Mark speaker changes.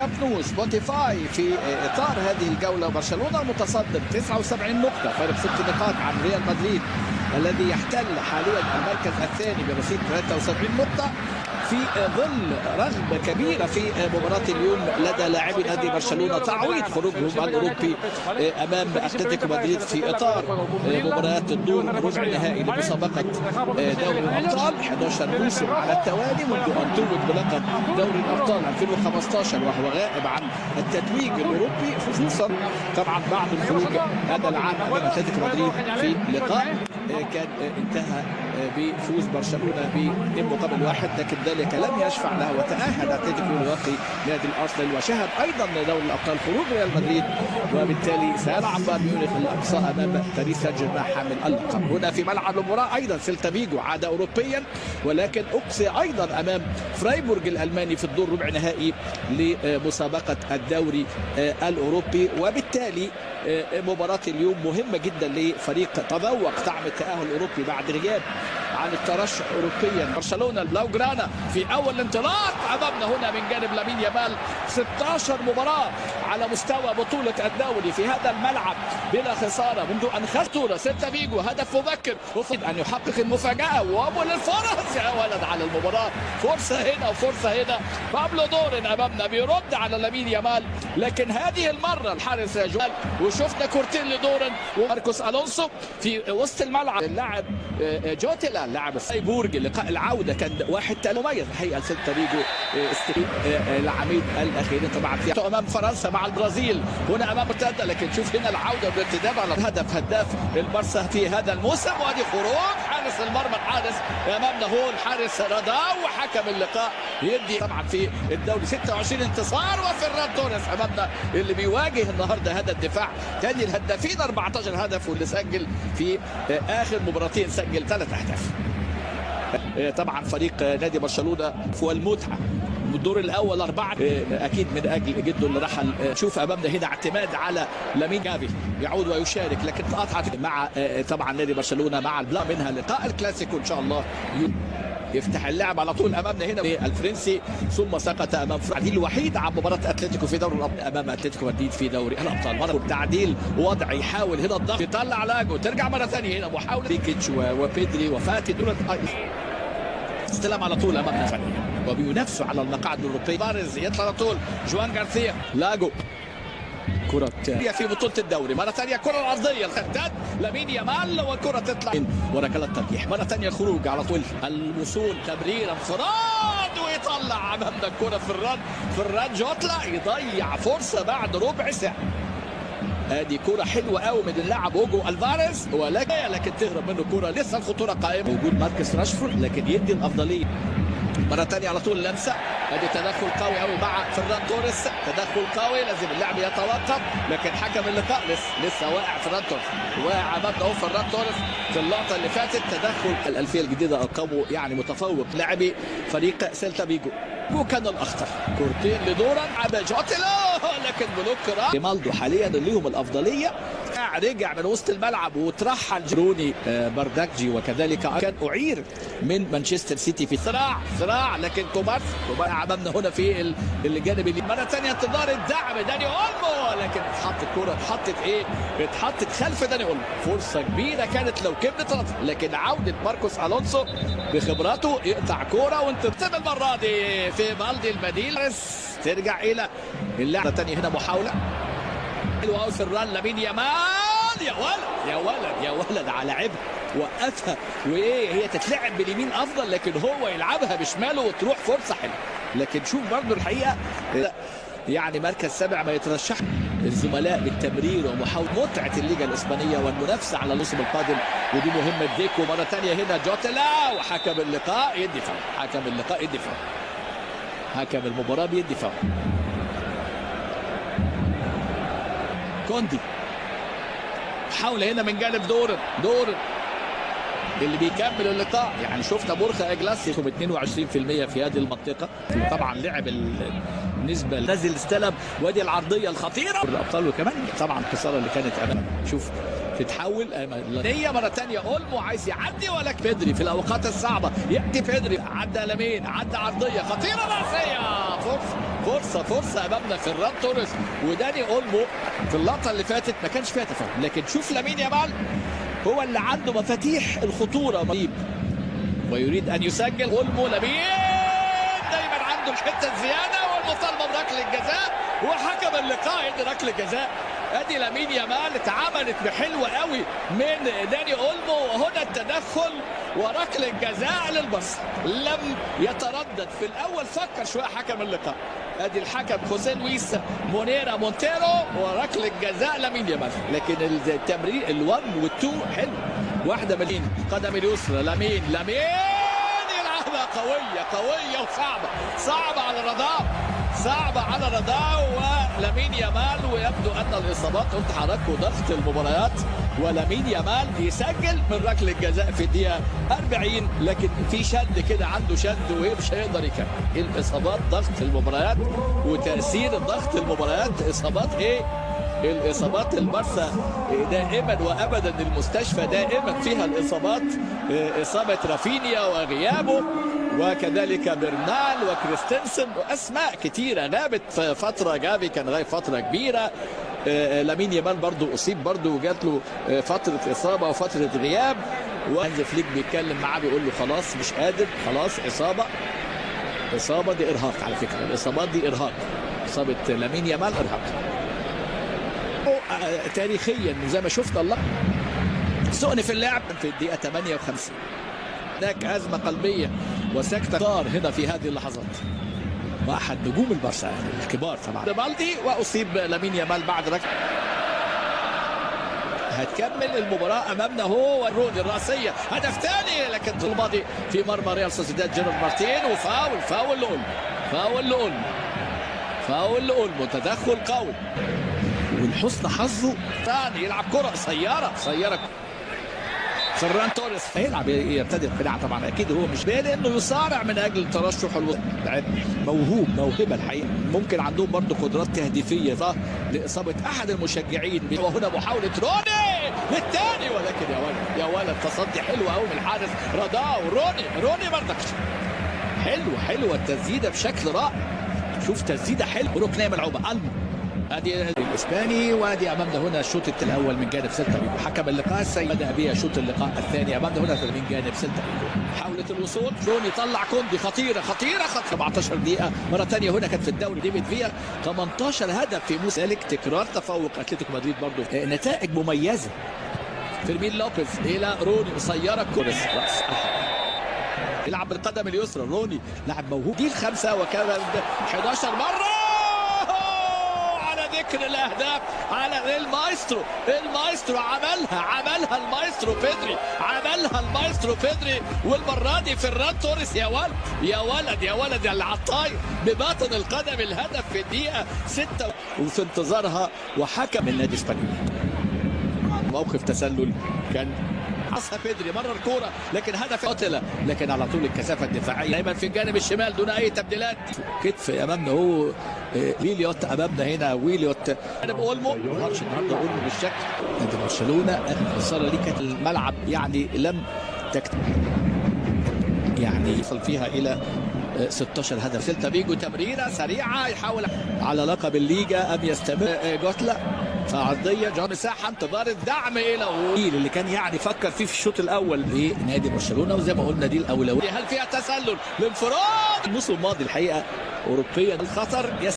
Speaker 1: نو سبوتيفاي في اطار هذه الجوله. برشلونه متصدر 79 نقطه، فارق 6 نقاط عن ريال مدريد الذي يحتل حاليا المركز الثاني برصيد 73 نقطه، في ظل رغبه كبيره في مباراه اليوم لدى لاعبي نادي برشلونه تعويض خروجهم الاوروبي امام اتلتيكو مدريد في اطار مباريات الدور ربع النهائي لمسابقه دوري الابطال. 11 موسم على التوالي منذ ان توج بلقب دوري الابطال 2015 وهو غائب عن التتويج الاوروبي، خصوصا طبعا بعد الخروج هذا العام امام اتلتيكو مدريد في لقاء كان انتهى بفوز برشلونه ب2-1، لكن ذلك لم يشفع له وتأهل اتلتيكو لواقي نادي الارسنال، وشهد ايضا دوري الابطال خروج ريال مدريد، وبالتالي سيلعب بايرن ميونخ الاقصى امام باريس سان جيرمان حامل اللقب. هنا في ملعب المباراه ايضا سيلتا فيجو عاد اوروبيا، ولكن اقصي ايضا امام فرايبورغ الالماني في الدور ربع نهائي لمسابقه الدوري الاوروبي، وبالتالي مباراة اليوم مهمة جدا لفريق تذوق طعم التأهل الأوروبي بعد غياب عن الترشح أوروبيا. برشلونة البلاوغرانا في أول انطلاق أمامنا هنا من جانب لامين يامال، 16 مباراة على مستوى بطولة الدوري في هذا الملعب بلا خسارة منذ أن خسر سيلتا فيجو هدف مبكر، وفضل أن يحقق المفاجأة وأبو للفرص يا ولد على المباراة، فرصة هنا وفرصة هنا. بابلو دورين أمامنا بيرد على لامين يامال، لكن هذه المرة الحارس جوال، وشفنا كورتين لدورين وماركوس الونسو في وسط الملعب. اللاعب جوتيلا لاعب فرايبورغ لقاء العوده كان واحد مميز الحقيقه لسيلتا فيجو، العميد الاخير طبعا في امام فرنسا مع البرازيل، هنا امام مرتده، لكن شوف هنا العوده بالارتداد على الهدف هداف البارسا في هذا الموسم، وادي خروج حارس المرمى الحارس امامنا هو الحارس رضا، وحكم اللقاء يدي طبعا في الدوري 26 انتصار. وفيران توريس امامنا اللي بيواجه النهارده هذا الدفاع، ثاني الهدافين 14 هدف، واللي سجل في اخر مباراتين سجل 3 اهداف. طبعا فريق نادي برشلونه هو المتعه، الدور الاول 4 اكيد من اجل جده اللي رحل. شوف امامنا هنا اعتماد على لامين جافي يعود ويشارك، لكن قطعت مع طبعا نادي برشلونه مع البلا منها لقاء الكلاسيكو ان شاء الله يفتح اللعب على طول. امامنا هنا الفرنسي ثم سقط امام التعديل الوحيد عن مباراه اتلتيكو في دوري الابطال امام اتلتيكو مدريد في دوري الابطال. مره تعديل وضع يحاول هنا الضغط يطلع لاجو، ترجع مره ثانيه هنا محاوله بيكيتش وبيدري وفاتي دون استلام على طول امامنا ثانيه، وبينافسوا على المقاعد الاوروبيه. بارز يطلع على طول جوان غارسيا، لاجو كرة في بطولة الدوري مرة ثانية، كرة الأرضية الخداد لامين يامال، وكرة تطلع وركلة ترجيح مرة ثانية، خروج على طول الوصول تمرير انفراد ويطلع أمامنا الكرة في الران جوتلا يضيع فرصة بعد ربع ساعة. ادي كرة حلوة قوي من اللاعب اوجو الفاريز، ولكن تهرب منه كرة، لسه الخطورة قائمة. وجود ماركس راشفورد لكن يدي الأفضلية مرة ثانية على طول لمسة، ادي تدخل قوي قوي مع فيران توريس، تدخل قوي لازم اللاعب يتوقف، لكن حكم اللقاء لسه واقع فيران توريس، واقع امامنا اهو فيران توريس في اللقطة اللي فاتت. تدخل الألفية الجديدة أرقامه يعني متفوق لاعبي فريق سيلتا فيجو، وكان الأخطر كورتين لدوران على جوتيلا، لكن بلوك ريمالدو حاليا ليهم الأفضلية. رجع من وسط الملعب وترحل جروني بارداكجي، وكذلك كان أعير من مانشستر سيتي في صراع لكن كوبارس امامنا هنا في الجانب اللي مرة ثانية انتظار الدعم داني اولمو، لكن اتحطت خلف داني اولمو، فرصة كبيرة كانت لو كملت، لكن عودة ماركوس الونسو بخبراته يقطع كورة وانت المرة دي في بالدي البديل، ترجع الى اللعبة الثانية. هنا محاولة حلوة قوي في الران لامين يامال، يا ولد على عبء وقفها، وايه هي تتلعب باليمين افضل، لكن هو يلعبها بشماله وتروح فرصة حلوة. لكن شوف برضه الحقيقة يعني مركز 7 ما يترشح الزملاء بالتمرير ومحاولة متعة الليجا الإسبانية والمنافسة على الموسم القادم، ودي مهمة ديكو. مرة ثانية هنا جوتيلا، وحكم اللقاء يدي فاول، حكم المباراة بيدي فاول. كوندي حاولة هنا من جانب دورن اللي بيكمل اللقاء، يعني شفنا بورخا اجلاسي 22% في هذه المنطقة، طبعا لعب بالنسبة نزل استلم، وادي العرضية الخطيرة الأبطال، وكمان طبعا الخسارة اللي كانت أمامنا. شوف تتحول نية مرة ثانية، اولمو عايز يعدي، ولكن بيدري في الأوقات الصعبة يأتي بيدري، عدى لامين، عدى عرضية خطيرة رأسية، فرصة فرصه امامنا فيران توريس وداني اولمو. في اللقطه اللي فاتت ما كانش فيها تفاهم، لكن شوف لامين يامال هو اللي عنده مفاتيح الخطوره رهيب ويريد ان يسجل. اولمو لامين دايما عنده الحته الزياده والمطالبه بركله الجزاء، وحكم اللقاء يدي ركله جزاء. ادي لامين يامال اتعملت بحلوه قوي من داني اولمو، وهنا التدخل وركله جزاء للبصر. لم يتردد في الاول، فكر شويه حكم اللقاء. ادي الحكم خوسيه لويس مونيرا مونتيرو، وركله جزاء لامين يامال. لكن التمرير ال1 وال2 حلو. واحده من قدم اليسرى لامين يلعبها قويه وصعبه على رضاه، ولامين يامال. ويبدو ان الاصابات قلت حضراتكم ضغط المباريات، ولامين يامال يسجل من ركله جزاء في الدقيقه 40. لكن في شد كده، عنده شد ومش هيقدر يكمل. الاصابات ضغط المباريات وتاثير ضغط المباريات. اصابات ايه؟ الاصابات البارسا دائما وابدا، المستشفى دائما فيها الاصابات. اصابه رافينيا وغيابه، وكذلك برنال وكريستنسن واسماء كثيره غابت في فتره. جافي كان غايب فتره كبيره. لامين يامال برضو اصيب برضو وجات له فتره اصابه وفتره غياب. وهانز فليك بيتكلم معاه بيقول له خلاص مش قادر، خلاص اصابه دي ارهاق. على فكره الاصابات دي ارهاق، اصابه لامين يامال ارهاق تاريخيا زي ما شفنا. الله سئن في اللعب في الدقيقه 58. هناك ازمه قلبيه وسكته صار هنا في هذه اللحظات. واحد نجوم البارسا الكبار طبعا بالدي، واصيب لامين يامال بعد ركله. هتكمل المباراه امامنا هو روني الراسيه، هدف ثاني لكن الماضي في مرمى ريال سوسيداد جيرارد مارتين. فاول لأولمو تدخل قوي، ولحسن حظه ثاني يلعب كره قصيره فيران توريس هيلعب يبتدي الخداع. طبعا اكيد هو مش باين انه يصارع من اجل ترشح موهوبه الحقيقه. ممكن عندهم برضه قدرات تهديفيه لاصابه احد المشجعين. وهنا محاوله روني للثاني، ولكن يا ولد تصدي حلو قوي من الحارس رضاه. روني برضكش حلوه التسديده بشكل رائع. شوف تسديده حلوه، ركنيه ملعوبه. ادي الاسباني، وادي امامنا هنا الشوط الاول من جانب سيلتا فيجو. حكم اللقاء بدا بها شوط اللقاء الثاني امامنا هنا من جانب سيلتا فيجو. حاولت الوصول، جوني طلع كوندي، خطيره 17 دقيقه مره ثانيه. هنا كانت في الدوري ديفيد فيا 18 هدف في موسم ذلك، تكرار تفوق اتلتيكو مدريد برضه، نتائج مميزه. فيرمين لوبيز الى روني، مسيره كورس راس يلعب بالقدم اليسرى. روني لاعب موهوب، دي الخمسه وكان 11 مره. ذكر الاهداف على المايسترو عملها المايسترو بيدري، والمره دي فيران توريس. يا ولد اللي على الطاير بباطن القدم الهدف في الدقيقه 6 وفي انتظارها. وحكم النادي الاسباني موقف تسلل كان عصا بيدري، مرر الكوره لكن هدف قتله، لكن على طول الكثافه الدفاعيه دايما في الجانب الشمال دون اي تبديلات. كتف امامنا هو ليليوت، امامنا هنا ويليوت. جانب اولمو ما ظهرش النهارده اولمو بالشكل. نادي برشلونه اخر خساره ليه كانت الملعب يعني لم يعني يصل فيها الى 16 هدف. سيلتا فيجو تمريره سريعه يحاول على لقب الليجا ام يستمر. جوتلا عرضيه جون مساحه، انتظار الدعم الى اللي كان يعني فكر فيه في الشوط الاول لنادي برشلونه. وزي ما قلنا دي الاولويه. هل فيها تسلل لانفراد؟ الموسم الماضي الحقيقه اوروبيا الخطر